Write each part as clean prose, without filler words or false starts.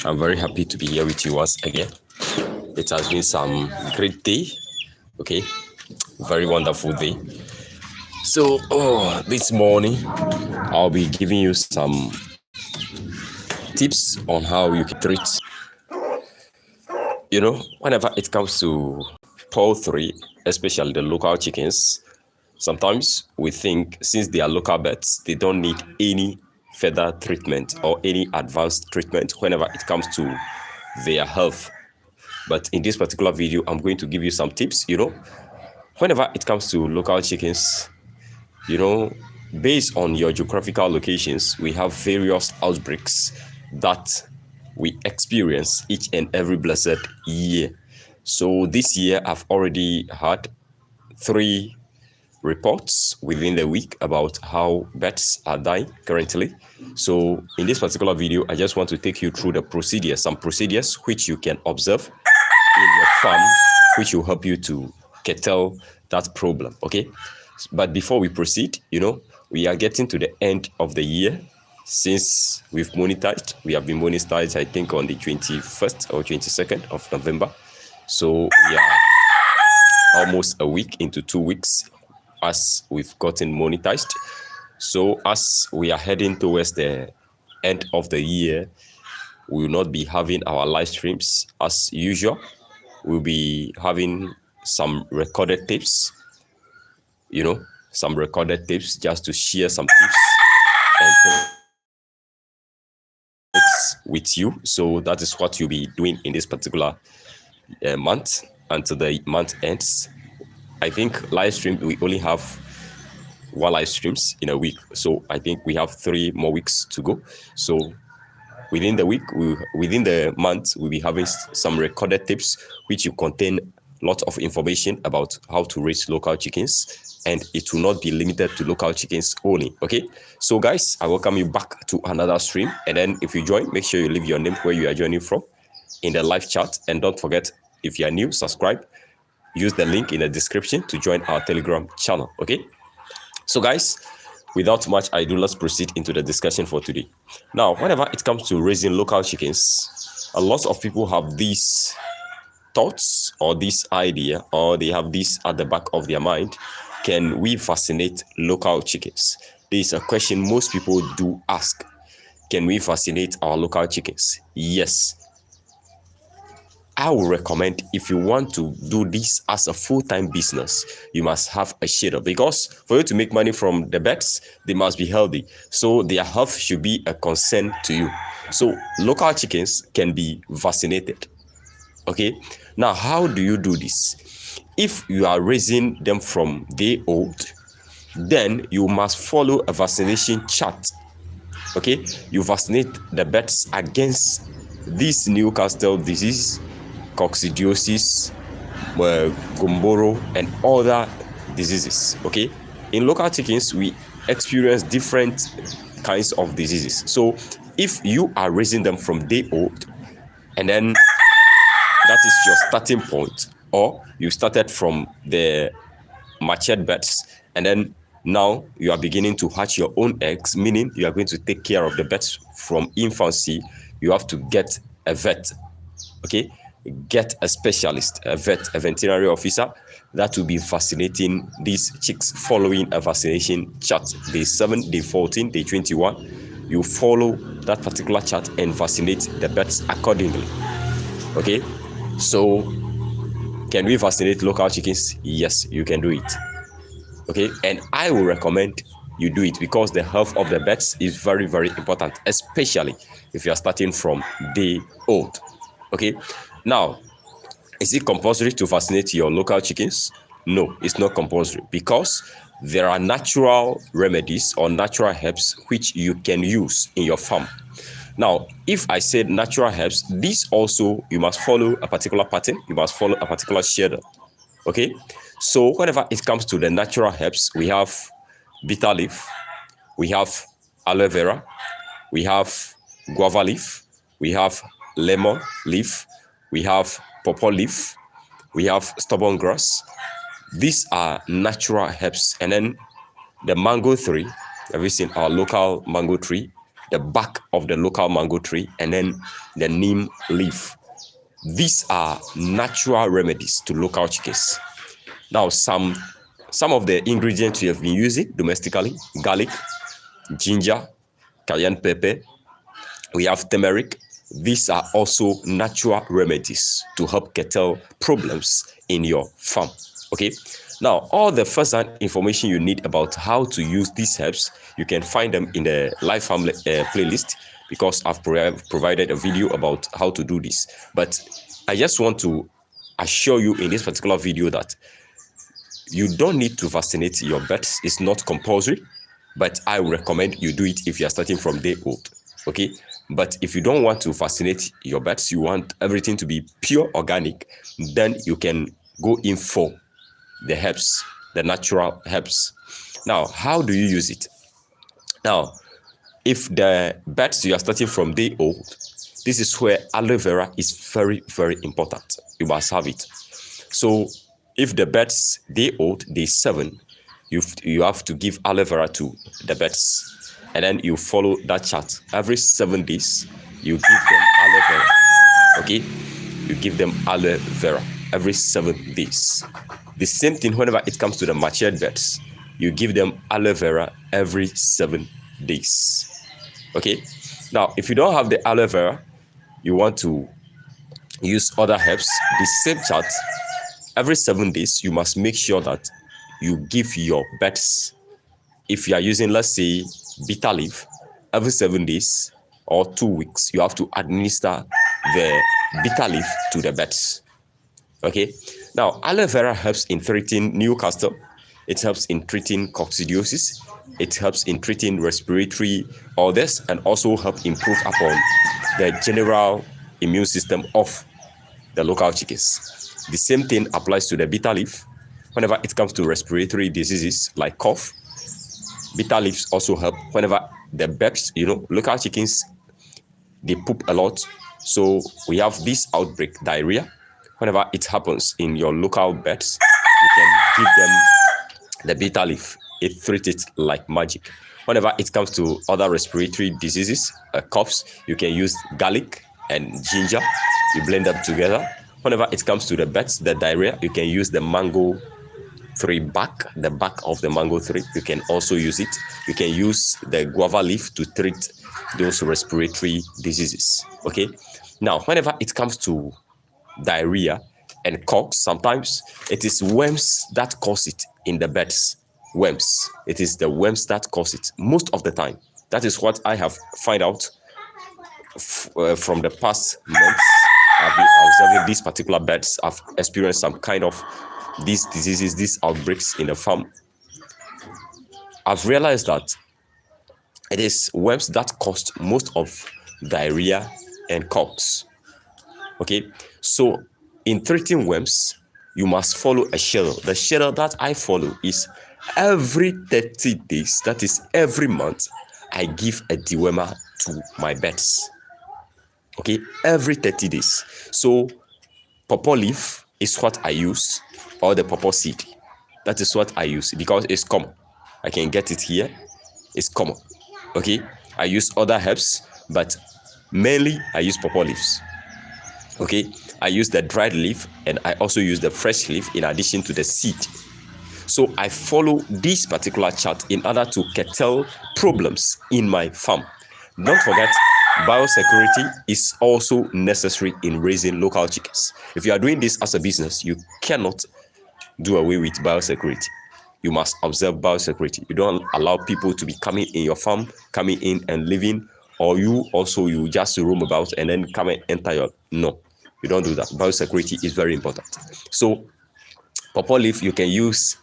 I'm very happy to be here with you once again. It has been some great day, okay? Very wonderful day. So, this morning I'll be giving you some tips on how you can treat, whenever it comes to poultry, especially the local chickens. Sometimes we think since they are local birds, they don't need any further treatment or any advanced treatment whenever it comes to their health. But in this particular video, I'm going to give you some tips, whenever it comes to local chickens, you know, based on your geographical locations, we have various outbreaks that we experience each and every blessed year. So this year, I've already had 3 reports within the week about how birds are dying currently. So in this particular video, I just want to take you through some procedures which you can observe in your farm, which will help you to curtail that problem. Okay, but before we proceed, we are getting to the end of the year. Since we've monetized, we have been monetized, I think, on the 21st or 22nd of November. So we are almost a week into 2 weeks as we've gotten monetized. So as we are heading towards the end of the year, we will not be having our live streams as usual. We'll be having some recorded tips, just to share some tips and tricks with you. So that is what you'll be doing in this particular month until the month ends. I think live stream, we only have 1 live streams in a week. So I think we have 3 more weeks to go. So within the month, we'll be having some recorded tips which will contain lots of information about how to raise local chickens, and it will not be limited to local chickens only. Okay, so guys, I welcome you back to another stream, and then if you join, make sure you leave your name where you are joining from in the live chat, and don't forget, if you are new, subscribe. Use the link in the description to join our Telegram channel. Okay, so guys, without much ado, let's proceed into the discussion for today. Now, whenever it comes to raising local chickens, a lot of people have these thoughts or this idea, or they have this at the back of their mind: can we vaccinate local chickens? This is a question most people do ask. Can we vaccinate our local chickens? Yes. I would recommend, if you want to do this as a full-time business, you must have a schedule, because for you to make money from the birds, they must be healthy. So their health should be a concern to you. So local chickens can be vaccinated. Okay, now how do you do this? If you are raising them from day old, then you must follow a vaccination chart. Okay, you vaccinate the birds against this Newcastle disease, coccidiosis, gumboro, and other diseases. Okay, in local chickens, we experience different kinds of diseases. So if you are raising them from day old, and then that is your starting point, or you started from the matured birds, and then now you are beginning to hatch your own eggs, meaning you are going to take care of the birds from infancy, you have to get a vet. Okay, get a specialist, a vet, a veterinary officer that will be vaccinating these chicks following a vaccination chart. Day 7, day 14, day 21, you follow that particular chart and vaccinate the birds accordingly. Okay, so can we vaccinate local chickens? Yes, you can do it. Okay, and I will recommend you do it, because the health of the birds is very, very important, especially if you are starting from day old. Okay, now, is it compulsory to vaccinate your local chickens? No, it's not compulsory, because there are natural remedies or natural herbs which you can use in your farm. Now, if I said natural herbs, this also, you must follow a particular pattern, you must follow a particular schedule. Okay, so whenever it comes to the natural herbs, we have bitter leaf, we have aloe vera, we have guava leaf, we have lemon leaf, we have pawpaw leaf, we have stubborn grass. These are natural herbs. And then the mango tree, have you seen our local mango tree? the bark of the local mango tree, and then the neem leaf. These are natural remedies to local chickens. Now, some of the ingredients we have been using domestically: garlic, ginger, cayenne pepper, we have turmeric. These are also natural remedies to help curtail problems in your farm. Okay. Now, all the first-hand information you need about how to use these herbs, you can find them in the Live Farm playlist, because I've provided a video about how to do this. But I just want to assure you in this particular video that you don't need to vaccinate your birds. It's not compulsory, but I recommend you do it if you are starting from day old. Okay. But if you don't want to vaccinate your birds, you want everything to be pure organic, then you can go in for the herbs, the natural herbs. Now, how do you use it? Now, if the birds you are starting from day old, this is where aloe vera is very, very important. You must have it. So if the birds day old, day 7, you have to give aloe vera to the birds, and then you follow that chart. Every 7 days, you give them aloe vera. Okay, you give them aloe vera every 7 days. The same thing whenever it comes to the matured birds, you give them aloe vera every 7 days. Okay. Now, if you don't have the aloe vera, you want to use other herbs, the same chart. Every 7 days, you must make sure that you give your birds, if you are using, let's say, bitter leaf, every 7 days or 2 weeks, you have to administer the bitter leaf to the birds. Okay. Now, aloe vera helps in treating Newcastle. It helps in treating coccidiosis. It helps in treating respiratory orders, and also help improve upon the general immune system of the local chickens. The same thing applies to the bitter leaf. Whenever it comes to respiratory diseases like cough, bitter leaves also help. Whenever the birds, local chickens, they poop a lot. So we have this outbreak, diarrhea. Whenever it happens in your local birds, you can give them the bitter leaf. It treats it like magic. Whenever it comes to other respiratory diseases, coughs, you can use garlic and ginger. You blend them together. Whenever it comes to the birds, the diarrhea, you can use the mango tree bark, the bark of the mango tree. You can also use it. You can use the guava leaf to treat those respiratory diseases. Okay. Now, whenever it comes to diarrhea and coughs, sometimes it is worms that cause it in the birds. Worms. It is the worms that cause it most of the time. That is what I have found out from the past months. I've been observing these particular birds. I've experienced some kind of these diseases, these outbreaks in the farm. I've realized that it is worms that cause most of diarrhea and coughs. Okay, so in treating worms, you must follow a schedule. The schedule that I follow is every 30 days, that is every month, I give a dewormer to my birds. Okay, every 30 days. So pawpaw leaf is what I use, or the pawpaw seed. That is what I use because it's common. I can get it here. It's common. Okay, I use other herbs, but mainly I use pawpaw leaves. Okay, I use the dried leaf, and I also use the fresh leaf in addition to the seed. So I follow this particular chart in order to curtail problems in my farm. Don't forget, biosecurity is also necessary in raising local chickens. If you are doing this as a business, you cannot do away with biosecurity. You must observe biosecurity. You don't allow people to be coming in your farm, coming in and living, or you just roam about and then come and enter your... No, you don't do that. Biosecurity is very important. So pawpaw leaf, you can use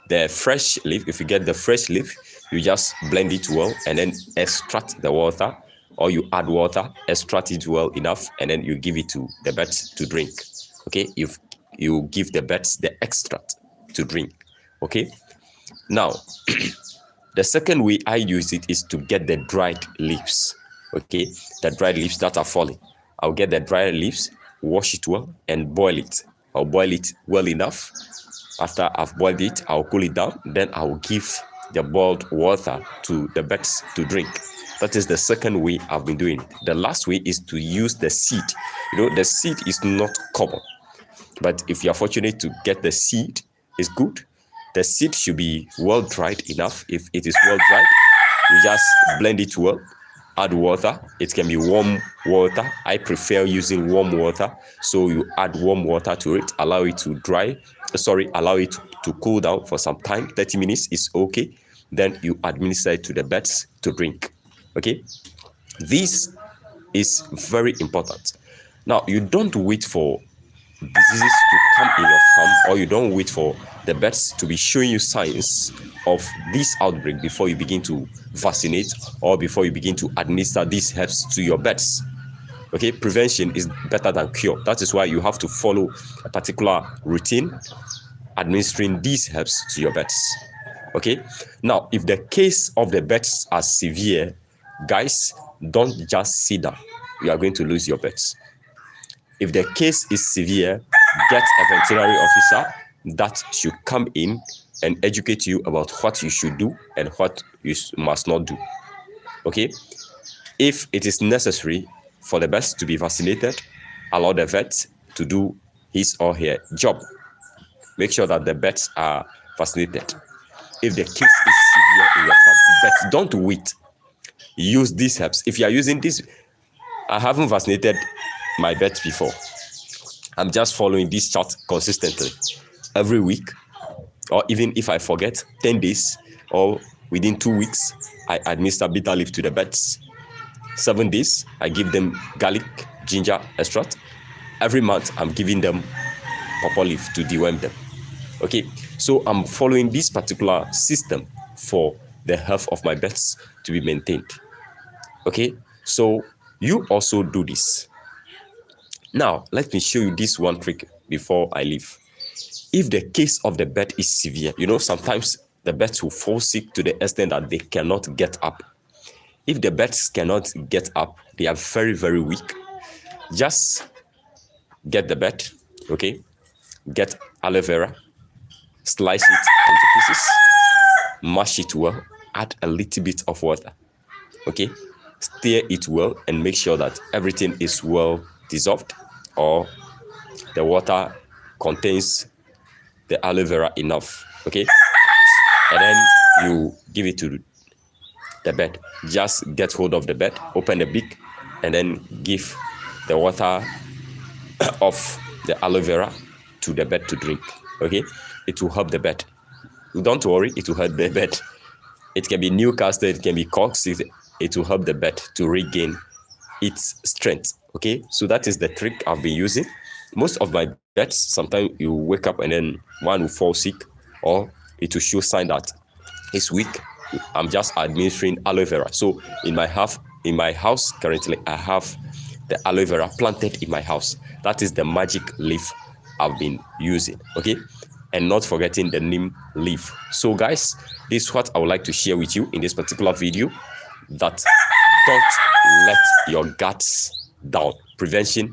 the fresh leaf. If you get the fresh leaf, you just blend it well and then extract the water, or you add water, extract it well enough, and then you give it to the birds to drink. Okay, if you give the birds the extract to drink. Okay, now the second way I use it is to get the dried leaves. Okay, the dried leaves that are falling, I'll get the dried leaves, wash it well, and boil it. I'll boil it well enough. After I've boiled it, I'll cool it down. Then I'll give the boiled water to the birds to drink. That is the second way I've been doing it. The last way is to use the seed. The seed is not common, but if you are fortunate to get the seed, it's good. The seed should be well dried enough. If it is well dried, you just blend it well, add water. It can be warm water. I prefer using warm water. So you add warm water to it, allow it to allow it to cool down for some time. 30 minutes is okay. Then you administer it to the birds to drink. Okay, this is very important. Now, you don't wait for diseases to come in your farm, or you don't wait for the birds to be showing you signs of this outbreak before you begin to vaccinate or before you begin to administer these herbs to your birds. Okay, prevention is better than cure. That is why you have to follow a particular routine administering these herbs to your birds. Okay, now if the case of the birds are severe, guys, don't just sit down. You are going to lose your birds. If the case is severe, get a veterinary officer that should come in and educate you about what you should do and what you must not do. Okay, if it is necessary for the birds to be vaccinated, allow the vet to do his or her job. Make sure that the birds are vaccinated. If the case is severe in your farm, but don't wait. Use these herbs. If you are using this, I haven't vaccinated my birds before. I'm just following this chart consistently every week, or even if I forget, 10 days or within 2 weeks, I administer bitter leaf to the birds. 7 days, I give them garlic, ginger extract. Every month, I'm giving them pawpaw leaf to deworm them. Okay, so I'm following this particular system for the health of my birds to be maintained. Okay, so you also do this. Now, let me show you this one trick before I leave. If the case of the bird is severe, sometimes the birds will fall sick to the extent that they cannot get up. If the birds cannot get up, they are very, very weak. Just get the bird, okay? Get aloe vera, slice it into pieces, mash it well, add a little bit of water, okay? Stir it well and make sure that everything is well dissolved, or the water contains the aloe vera enough, okay? And then you give it to the bird. Just get hold of the bird, open the beak, and then give the water of the aloe vera to the bird to drink, okay? It will help the bird. Don't worry, it will help the bird. It can be Newcastle, it can be Cox, it will help the bird to regain its strength, okay? So that is the trick I've been using. Most of my birds, sometimes you wake up and then one will fall sick, or it will show sign that it's weak. I'm just administering aloe vera. So in my house currently, I have the aloe vera planted in my house. That is the magic leaf I've been using, okay? And not forgetting the neem leaf. So guys, this is what I would like to share with you in this particular video, that don't let your guts down. Prevention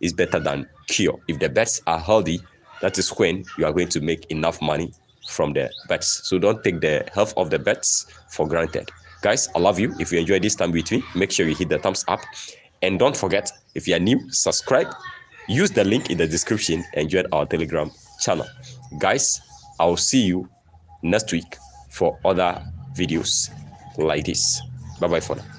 is better than cure. If the birds are healthy, that is when you are going to make enough money from the birds. So don't take the health of the birds for granted. Guys, I love you. If you enjoyed this time with me, make sure you hit the thumbs up. And don't forget, if you are new, subscribe. Use the link in the description and join our Telegram channel. Guys, I will see you next week for other videos like this. Bye-bye for now.